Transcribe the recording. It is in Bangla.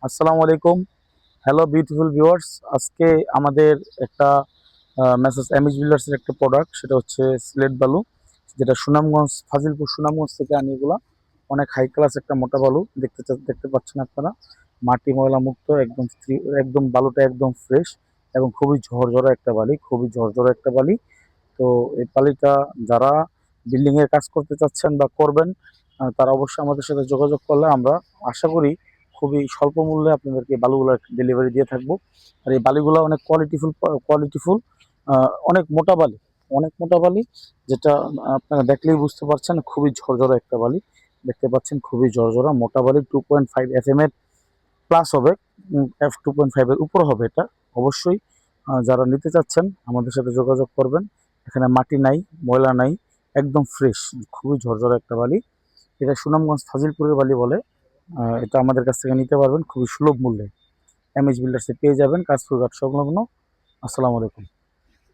আসসালামু আলাইকুম। Hello beautiful viewers. আজকে আমাদের একটা মেসেজ এমএইচ বিল্ডার্সের একটা প্রোডাক্ট, সেটা হচ্ছে সিলেট বালু, যেটা সুনামগঞ্জ, ফাজিলপুর সুনামগঞ্জ থেকে আনি। এগুলা অনেক হাই ক্লাস একটা মোটা বালু দেখতে পাচ্ছেন আপনারা। মাটি ময়লা মুক্ত, একদম বালুটা একদম ফ্রেশ এবং খুবই ঝরঝরা একটা বালি, খুবই ঝরঝরা একটা বালি। তো এই বালিটা যারা বিল্ডিং এর কাজ করতে চাচ্ছেন বা করবেন, তারা অবশ্যই আমাদের সাথে যোগাযোগ করলে আমরা আশা করি খুবই স্বল্প মূল্যে আপনাদেরকে বালুগুলো ডেলিভারি দিয়ে থাকবো। আর এই বালিগুলো অনেক কোয়ালিটিফুল, অনেক মোটা বালি, অনেক মোটা বালি, যেটা আপনারা দেখলেই বুঝতে পারছেন খুবই ঝরঝরা একটা বালি। দেখতে পাচ্ছেন খুবই ঝরঝরা মোটা বালি, 2.5 FM এর প্লাস হবে, F 2.5 এর উপর হবে এটা অবশ্যই। যারা নিতে চাচ্ছেন আমাদের সাথে যোগাযোগ করবেন। এখানে মাটি নাই, ময়লা নাই, একদম ফ্রেশ, খুবই ঝরঝরা একটা বালি। এটা সুনামগঞ্জ ফাজিলপুরের বালি বলে। এটা আমাদের কাছ থেকে নিতে পারবেন খুবই সুলভ মূল্যে। এমএইচ বিল্ডার্সে পেয়ে যাবেন, কাশফুল ঘাট সংলগ্ন। আসসালামু আলাইকুম।